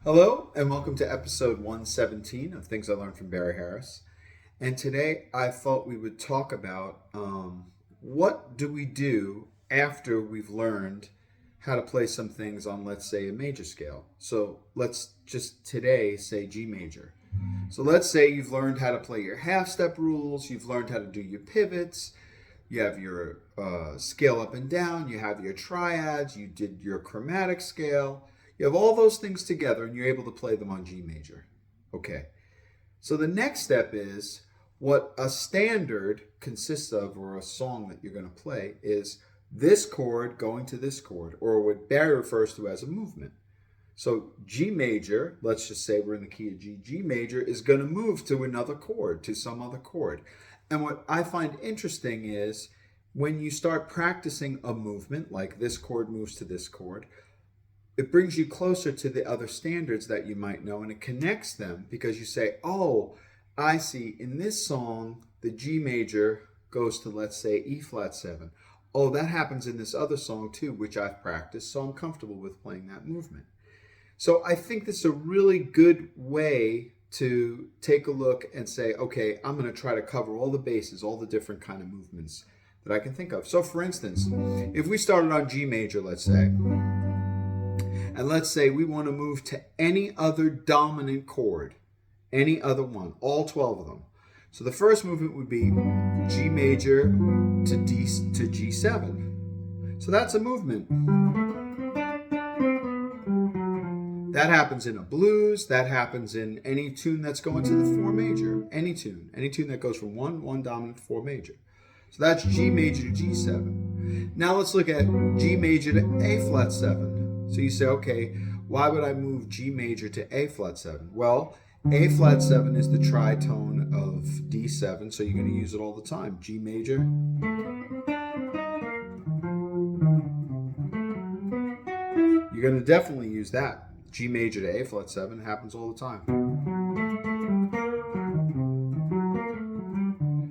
Hello, and welcome to episode 117 of Things I Learned from Barry Harris. And today I thought we would talk about what do we do after we've learned how to play some things on, let's say, a major scale. So let's just today say G major. So let's say you've learned how to play your half step rules, you've learned how to do your pivots, you have your scale up and down, you have your triads, you did your chromatic scale. You have all those things together and you're able to play them on G major. Okay. So the next step is what a standard consists of, or a song that you're going to play, is this chord going to this chord, or what Barry refers to as a movement. So G major, let's just say we're in the key of G, G major is going to move to another chord, to some other chord. And what I find interesting is when you start practicing a movement, like this chord moves to this chord, it brings you closer to the other standards that you might know, and it connects them because you say, oh, I see, in this song, the G major goes to, let's say, E flat 7. Oh, that happens in this other song too, which I've practiced, so I'm comfortable with playing that movement. So I think this is a really good way to take a look and say, okay, I'm going to try to cover all the bases, all the different kind of movements that I can think of. So for instance, if we started on G major, let's say, and let's say we want to move to any other dominant chord, any other one, all 12 of them. So the first movement would be G major to G7. So that's a movement. That happens in a blues, that happens in any tune that's going to the 4 major, any tune that goes from 1 dominant to 4 major. So that's G major to G7. Now let's look at G major to A flat 7. So you say, okay, why would I move G major to A flat 7? Well, A flat 7 is the tritone of D7, so you're going to use it all the time. G major. You're going to definitely use that. G major to A flat 7 happens all the time.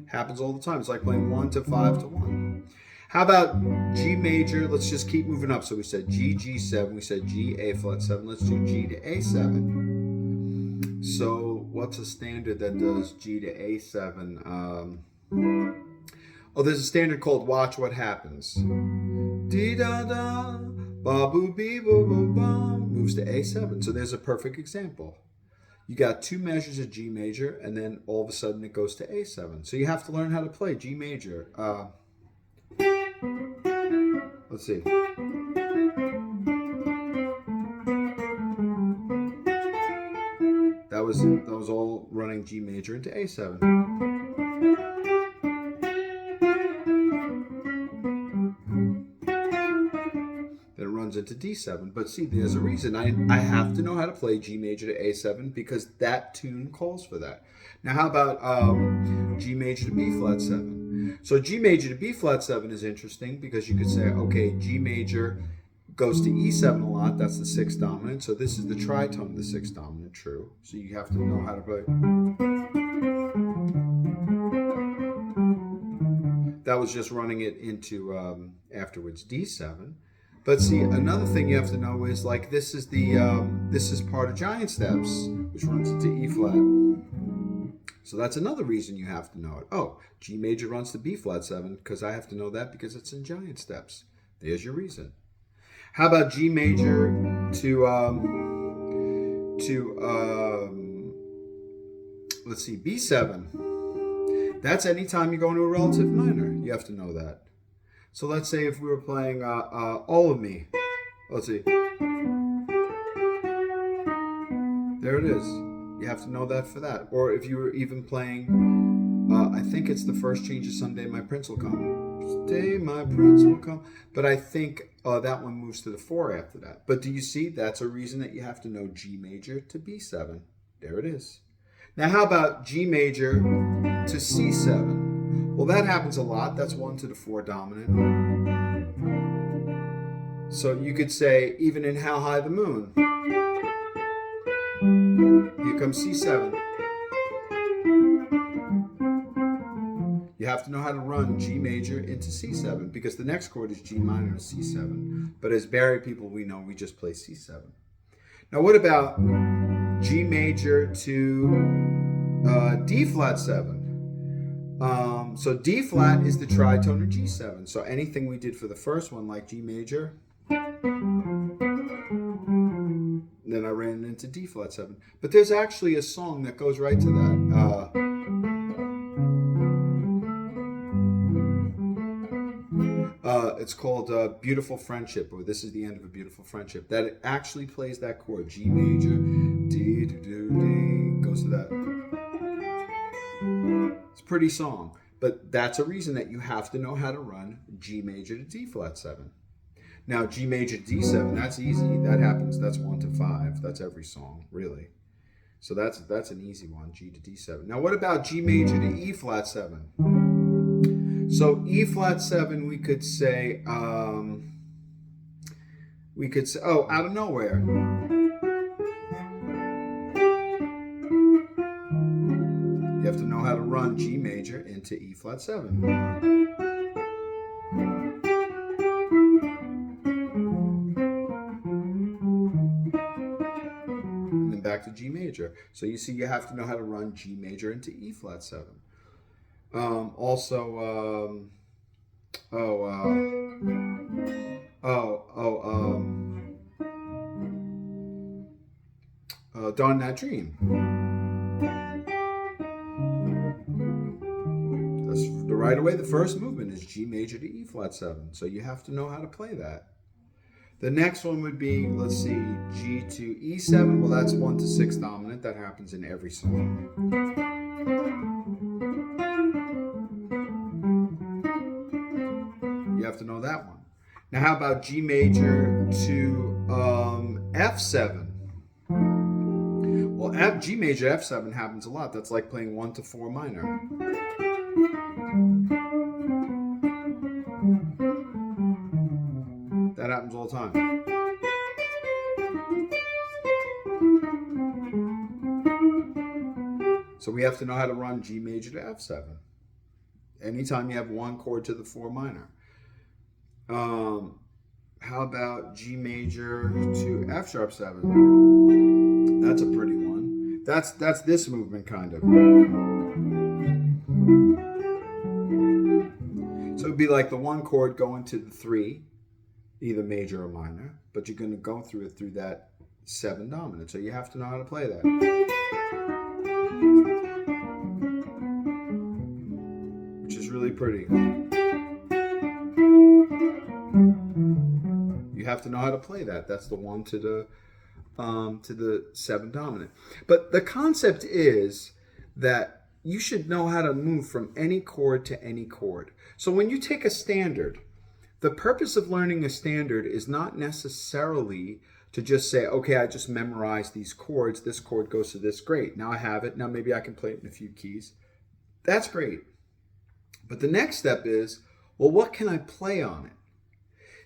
Happens all the time. It's like playing 1 to 5 to 1. How about G major? Let's just keep moving up. So we said G, G7. We said G, A flat 7. Let's do G to A7. So what's a standard that does G to A7? There's a standard called Watch What Happens. Dee da da, ba boo bee boo boo ba, moves to A7. So there's a perfect example. You got 2 measures of G major, and then all of a sudden it goes to A7. So you have to learn how to play G major. Let's see. That was all running G major into A7. Then it runs into D7. But see, there's a reason. I have to know how to play G major to A7 because that tune calls for that. Now how about G major to B flat 7? So G major to B flat 7 is interesting because you could say, okay, G major goes to E7 a lot. That's the 6th dominant. So this is the tritone of the 6th dominant, true. So you have to know how to play. That was just running it into afterwards D7. But see, another thing you have to know is like this is part of giant steps, which runs into E flat. So that's another reason you have to know it. Oh, G major runs to B flat 7 because I have to know that because it's in giant steps. There's your reason. How about G major to let's see, B7. That's anytime you go into a relative minor. You have to know that. So let's say if we were playing All of Me. Let's see. There it is. You have to know that for that. Or if you were even playing, I think it's the first change of Someday My Prince Will Come. Someday My Prince Will Come. But I think that one moves to the 4 after that. But do you see? That's a reason that you have to know G major to B7. There it is. Now how about G major to C7? Well, that happens a lot. That's 1 to the 4 dominant. So you could say, even in How High the Moon, here comes C7. You have to know how to run G major into C7 because the next chord is G minor to C7. But as Barry people, we know we just play C7. Now, what about G major to D flat 7? So D flat is the tritone of G7. So anything we did for the first one, like G major, then I ran it into D flat 7. But there's actually a song that goes right to that. It's called Beautiful Friendship, or This is the End of a Beautiful Friendship. That it actually plays that chord, G major, D, do, do, D, goes to that. It's a pretty song, but that's a reason that you have to know how to run G major to D flat 7. Now, G major to D7, that's easy. That happens, that's 1 to 5. That's every song, really. So that's an easy one, G to D7. Now, what about G major to E flat 7? So E flat 7, we could say, oh, out of nowhere. You have to know how to run G major into E flat 7. And then back to G major. So you see, you have to know how to run G major into E flat 7. Darn That Dream. That's right away. The first movement is G major to E flat 7. So you have to know how to play that. The next one would be, let's see, G to E7. Well, that's 1 to 6 dominant. That happens in every song. You have to know that one. Now, how about G major to F7? Well, G major F7 happens a lot. That's like playing 1 to 4 minor. That happens all the time. So we have to know how to run G major to F7. Anytime you have one chord to the 4 minor. How about G major to F sharp 7? That's a pretty one. That's this movement kind of. So it'd be like the one chord going to the 3, either major or minor, but you're going to go through it through that 7 dominant. So you have to know how to play that. Which is really pretty. You have to know how to play that. That's the 1 to the 7 dominant. But the concept is that you should know how to move from any chord to any chord. So when you take a standard, the purpose of learning a standard is not necessarily to just say, okay, I just memorized these chords. This chord goes to this. Great. Now I have it. Now maybe I can play it in a few keys. That's great. But the next step is, well, what can I play on it?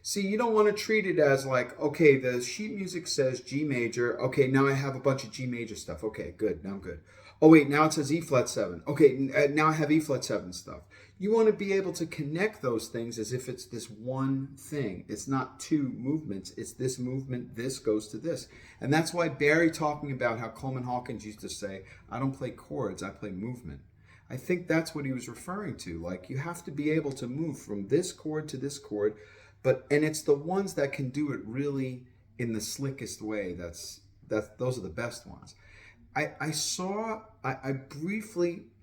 See, you don't want to treat it as like, okay, the sheet music says G major. Okay, now I have a bunch of G major stuff. Okay, good. Now I'm good. Oh, wait, now it says E flat 7. Okay, now I have E flat 7 stuff. You want to be able to connect those things as if it's this one thing. It's not 2 movements. It's this movement. This goes to this. And that's why Barry talking about how Coleman Hawkins used to say, I don't play chords, I play movement. I think that's what he was referring to. Like, you have to be able to move from this chord to this chord. And it's the ones that can do it really in the slickest way. Those are the best ones. I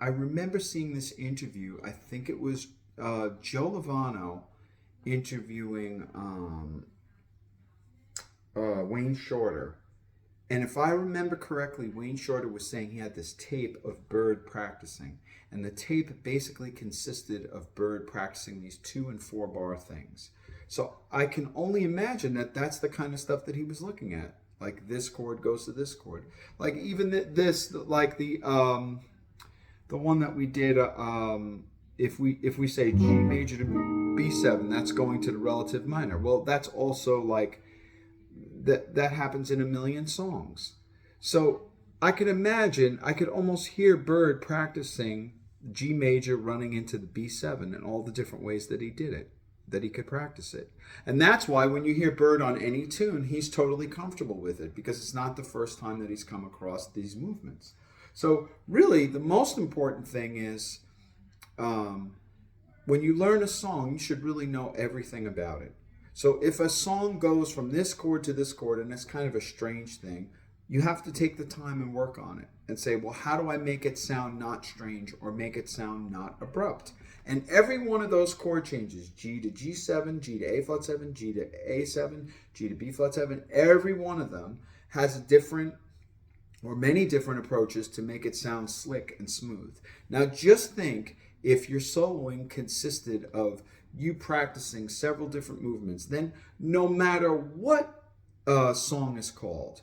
remember seeing this interview. I think it was Joe Lovano interviewing Wayne Shorter. And if I remember correctly, Wayne Shorter was saying he had this tape of Bird practicing. And the tape basically consisted of Bird practicing these 2 and 4 bar things. So I can only imagine that that's the kind of stuff that he was looking at. Like this chord goes to this chord. Like even this, like the one that we did. If we say G major to B7, that's going to the relative minor. Well, that's also like that happens in a million songs. So I could imagine, I could almost hear Bird practicing G major running into the B7 and all the different ways that he did it. that he could practice it. And that's why when you hear Bird on any tune, he's totally comfortable with it, because it's not the first time that he's come across these movements. So really, the most important thing is when you learn a song, you should really know everything about it. So if a song goes from this chord to this chord, and it's kind of a strange thing, you have to take the time and work on it and say, well, how do I make it sound not strange or make it sound not abrupt? And every one of those chord changes, G to G7, G to A flat 7, G to A7, G to B flat 7, every one of them has a different or many different approaches to make it sound slick and smooth. Now just think, if your soloing consisted of you practicing several different movements, then no matter what a song is called,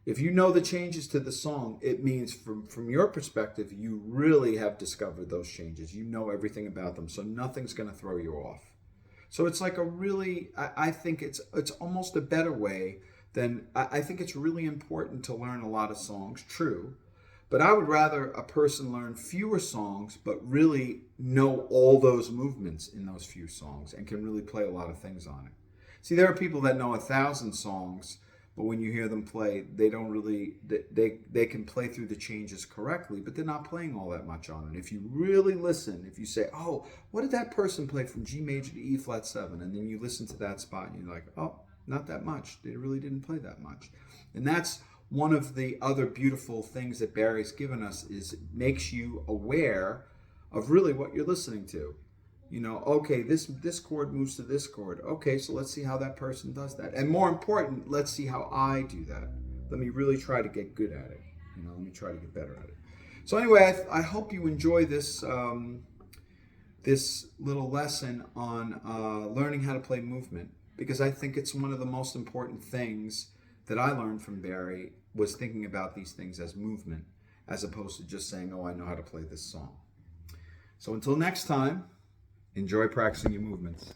if you know the changes to the song, it means from your perspective, you really have discovered those changes. You know everything about them, so nothing's going to throw you off. So it's like a really, I think it's almost a better way than, I think it's really important to learn a lot of songs, true. But I would rather a person learn fewer songs, but really know all those movements in those few songs and can really play a lot of things on it. See, there are people that know 1,000 songs, but when you hear them play, they don't really, they can play through the changes correctly, but they're not playing all that much on it. If you really listen, if you say, oh, what did that person play from G major to E flat 7? And then you listen to that spot and you're like, oh, not that much. They really didn't play that much. And that's one of the other beautiful things that Barry's given us, is it makes you aware of really what you're listening to. You know, okay, this chord moves to this chord. Okay, so let's see how that person does that. And more important, let's see how I do that. Let me really try to get good at it. You know, let me try to get better at it. So anyway, I hope you enjoy this this little lesson on learning how to play movement, because I think it's one of the most important things that I learned from Barry, was thinking about these things as movement, as opposed to just saying, oh, I know how to play this song. So until next time, enjoy practicing your movements.